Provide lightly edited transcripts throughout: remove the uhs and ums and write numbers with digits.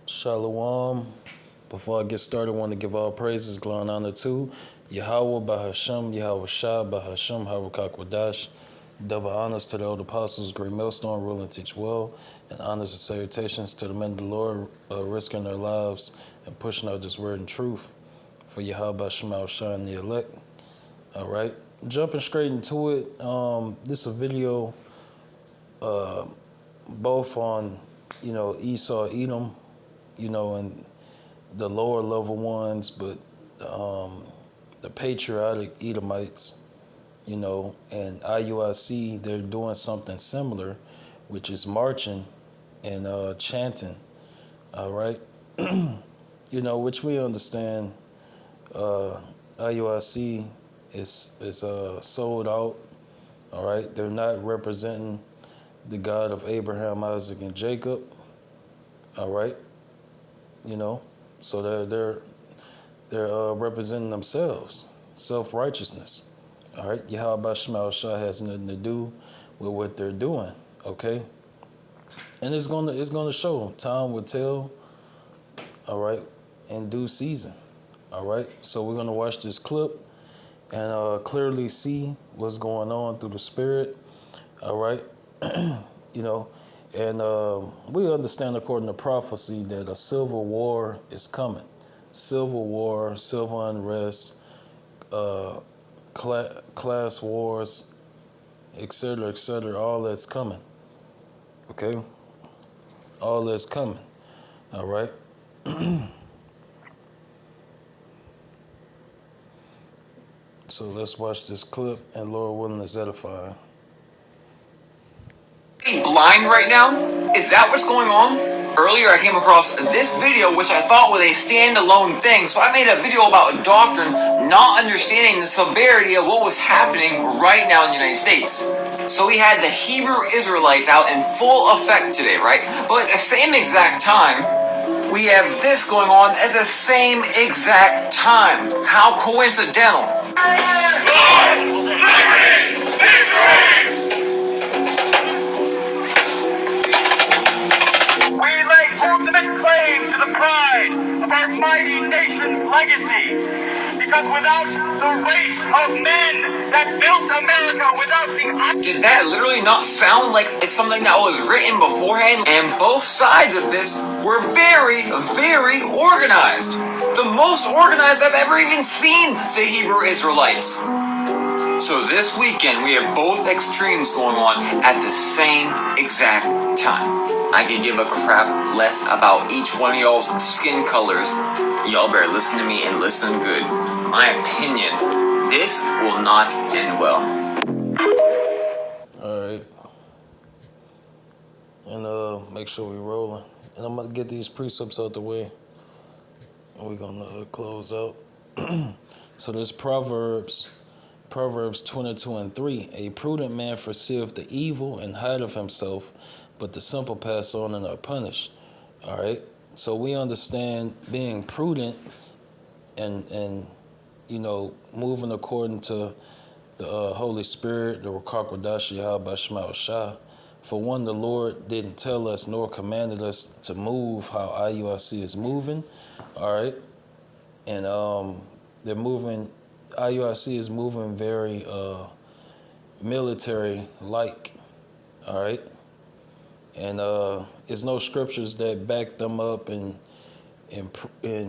Shalom. Before I get started, I want to give all praises, glory, and honor to Yahweh Bahasham, Yahweh Shah Bahasham, Harakak double honors to the old apostles, great millstone, rule and teach well, and honors and salutations to the men of the Lord, risking their lives and pushing out this word and truth for Yahweh Bahasham, Shah, and the elect. All right, jumping straight into it. This is a video both on, Esau, Edom, and the lower level ones, but the patriotic Edomites, and IUIC, they're doing something similar, which is marching and chanting, all right? Which we understand IUIC is sold out, all right? They're not representing the God of Abraham, Isaac, and Jacob, all right? So they're representing themselves, self-righteousness. All right, Yahweh Shema Shah has nothing to do with what they're doing. Okay, and it's gonna show. Time will tell. All right, in due season. All right, so we're gonna watch this clip and clearly see what's going on through the spirit. All right, and we understand according to prophecy that a civil war is coming. Civil war, civil unrest, class wars, etc., etc. All that's coming. Okay, all that's coming. All right. So let's watch this clip, and Lord willing, is edifying. Blind right now? Is that what's going on? Earlier I came across this video which I thought was a standalone thing, so I made a video about doctrine not understanding the severity of what was happening right now in the United States. So we had the Hebrew Israelites out in full effect today, right? But at the same exact time, we have this going on at the same exact time. How coincidental. We lay ultimate claim to the pride of our mighty nation's legacy, because without the race of men that built America, without the... Did that literally not sound like it's something that was written beforehand? And both sides of this were very, very organized. The most organized I've ever even seen the Hebrew Israelites. So this weekend, we have both extremes going on at the same exact time. I can give a crap less about each one of y'all's skin colors. Y'all better listen to me and listen good. My opinion, this will not end well. All right. And make sure we're rolling. And I'm gonna get these precepts out the way, and we're gonna close out. So there's Proverbs 22:3. A prudent man foreseeth the evil and hideth himself, but the simple pass on and are punished. All right. So we understand being prudent and moving according to the Holy Spirit, the Rakakwadash Yahweh Shema Shah. For one, the Lord didn't tell us nor commanded us to move how IUIC is moving. All right. And they're moving, IUIC is moving very military-like. All right. And there's no scriptures that back them up and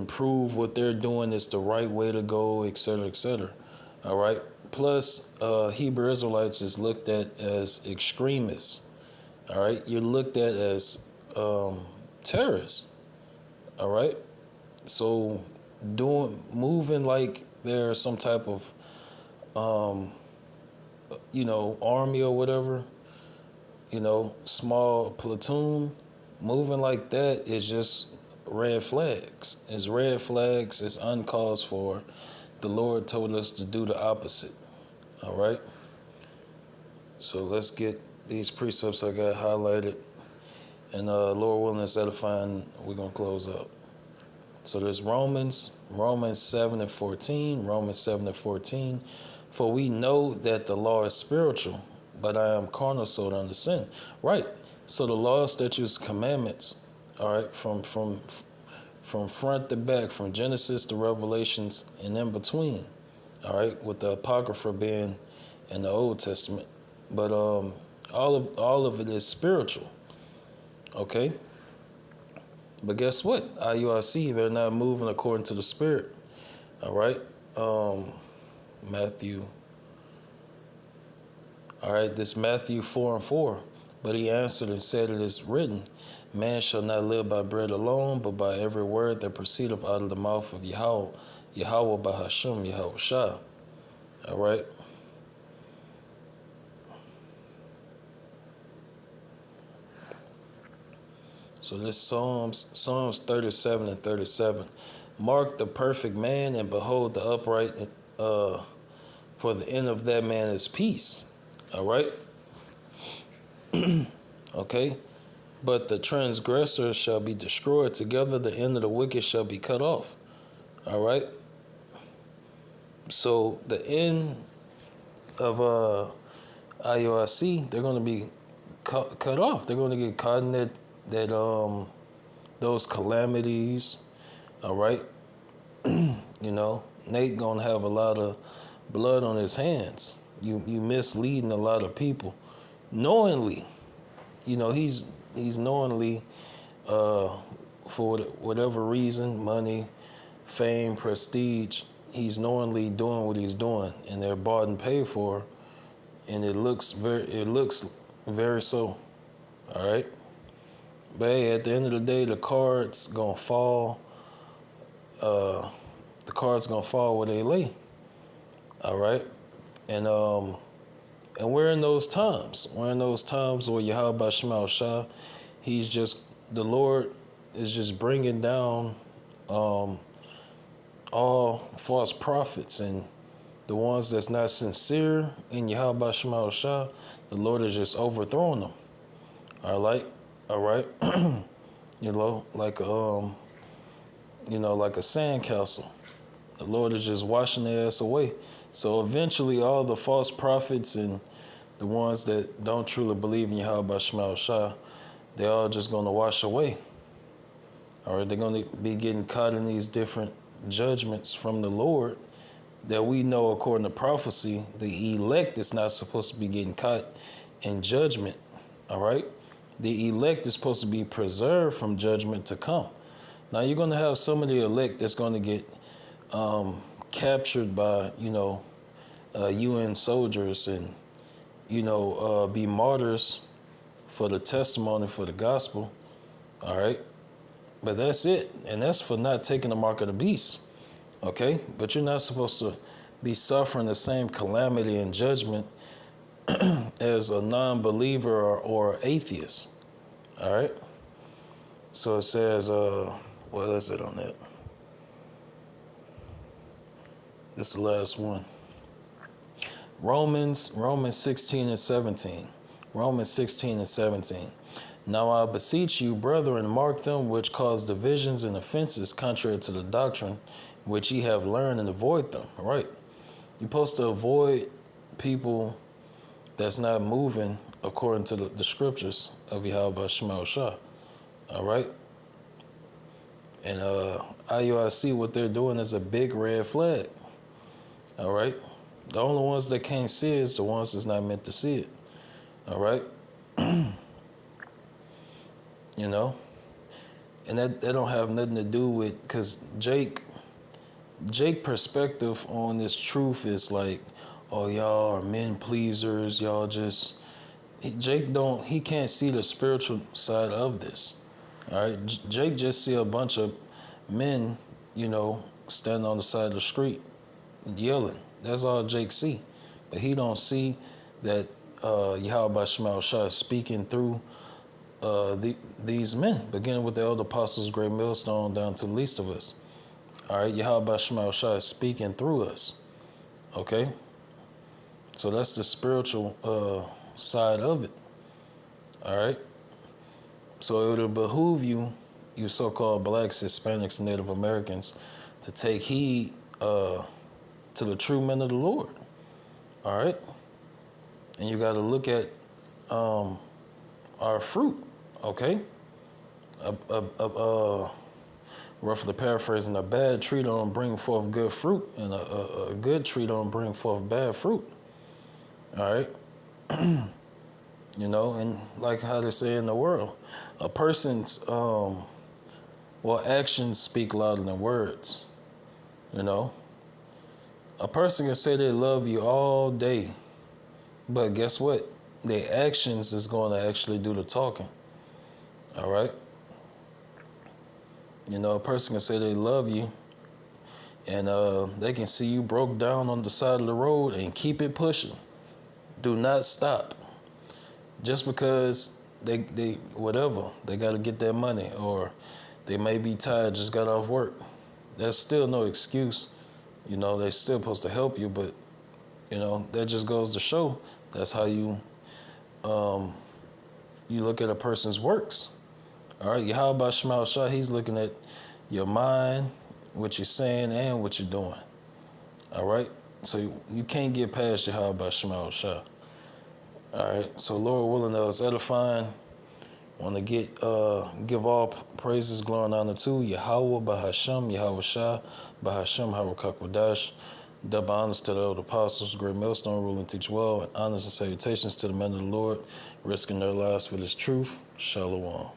prove what they're doing is the right way to go, et cetera, et cetera. All right. Plus, Hebrew Israelites is looked at as extremists. All right. You're looked at as terrorists. All right. So moving like they're some type of army or whatever, small platoon, moving like that is just red flags. It's red flags. It's uncalled for. The Lord told us to do the opposite. All right. So let's get these precepts I got highlighted. And Lord willing, is edifying, we're going to close out. So there's Romans 7:14. For we know that the law is spiritual, but I am carnal, sold under sin. Right. So the law, statutes, commandments All right, from front to back, from Genesis to Revelations, and in between. All right, with the Apocrypha being in the Old Testament, but all of it is spiritual. Okay, but guess what? IUIC, they're not moving according to the Spirit. All right, Matthew. All right, this Matthew 4:4. But he answered and said, "It is written, man shall not live by bread alone, but by every word that proceedeth out of the mouth of Yahweh, Yahweh by Hashem, Yahweh Shah." All right. So this Psalms 37 and 37. Mark the perfect man and behold the upright, for the end of that man is peace. All right. Okay. But the transgressor shall be destroyed. Together the end of the wicked shall be cut off. All right. So the end of IUIC, they're going to be cut off. They're going to get caught in those calamities. All right. Nate going to have a lot of blood on his hands. You misleading a lot of people knowingly. He's knowingly, for whatever reason, money, fame, prestige, he's knowingly doing what he's doing, and they're bought and paid for, and it looks very so. All right. But hey, at the end of the day, the cards gonna fall. The cards gonna fall where they lay. All right, and we're in those times. We're in those times where Yahweh Shema Shah, the Lord is just bringing down all false prophets and the ones that's not sincere in Yahweh Shema Shah. The Lord is just overthrowing them. All right. Like like a sandcastle. The Lord is just washing their ass away. So eventually all the false prophets and the ones that don't truly believe in Yahweh Shema Shah, they're all just going to wash away. All right, they're going to be getting caught in these different judgments from the Lord that we know according to prophecy, the elect is not supposed to be getting caught in judgment. All right. The elect is supposed to be preserved from judgment to come. Now you're going to have some of the elect that's going to get captured by, UN soldiers and, be martyrs for the testimony for the gospel. All right. But that's it. And that's for not taking the mark of the beast. Okay. But you're not supposed to be suffering the same calamity and judgment as a non-believer or atheist. All right. So it says, what is it on that? This is the last one. Romans 16 and 17. Romans 16 and 17. Now I beseech you, brethren, mark them which cause divisions and offenses contrary to the doctrine which ye have learned, and avoid them. All right. You're supposed to avoid people that's not moving according to the scriptures of Yahweh Shema Shah. All right. And IUIC, what they're doing is a big red flag. All right. The only ones that can't see it is the ones that's not meant to see it. All right. And that don't have nothing to do with, because Jake perspective on this truth is like, oh, y'all are men pleasers. Y'all just, he can't see the spiritual side of this. All right. Jake just see a bunch of men, standing on the side of the street yelling. That's all Jake see. But he don't see that Yahweh Shema Shah is speaking through these men, beginning with the elder apostles, great millstone, down to the least of us. All right. Yahweh Shema Shah is speaking through us. Okay. So that's the spiritual side of it. All right. So it'll behoove you so-called blacks, Hispanics, Native Americans, to take heed to the true men of the Lord. All right. And you got to look at our fruit. Okay. roughly paraphrasing, a bad tree don't bring forth good fruit, and a good tree don't bring forth bad fruit. All right. You know, and like how they say in the world, a person's actions speak louder than words. You know, a person can say they love you all day, but guess what? Their actions is going to actually do the talking. All right. You know, a person can say they love you, and they can see you broke down on the side of the road and keep it pushing. Do not stop. Just because they whatever, they got to get their money, or they may be tired, just got off work. That's still no excuse. You know, they still supposed to help you, but you know, that just goes to show that's how you look at a person's works. All right, how about Shmuel Shah? He's looking at your mind, what you're saying, and what you're doing. All right, so you can't get past your how about Shmuel Shah. All right, so Lord willing, that was edifying. Want to give all praises, glory, and honor to Yahweh, Bahashem, Yahweh Shah, Bahashem, Harakak double honors to the old apostles, great millstone, rule and teach well, and honors and salutations to the men of the Lord, risking their lives for this truth. Shalom.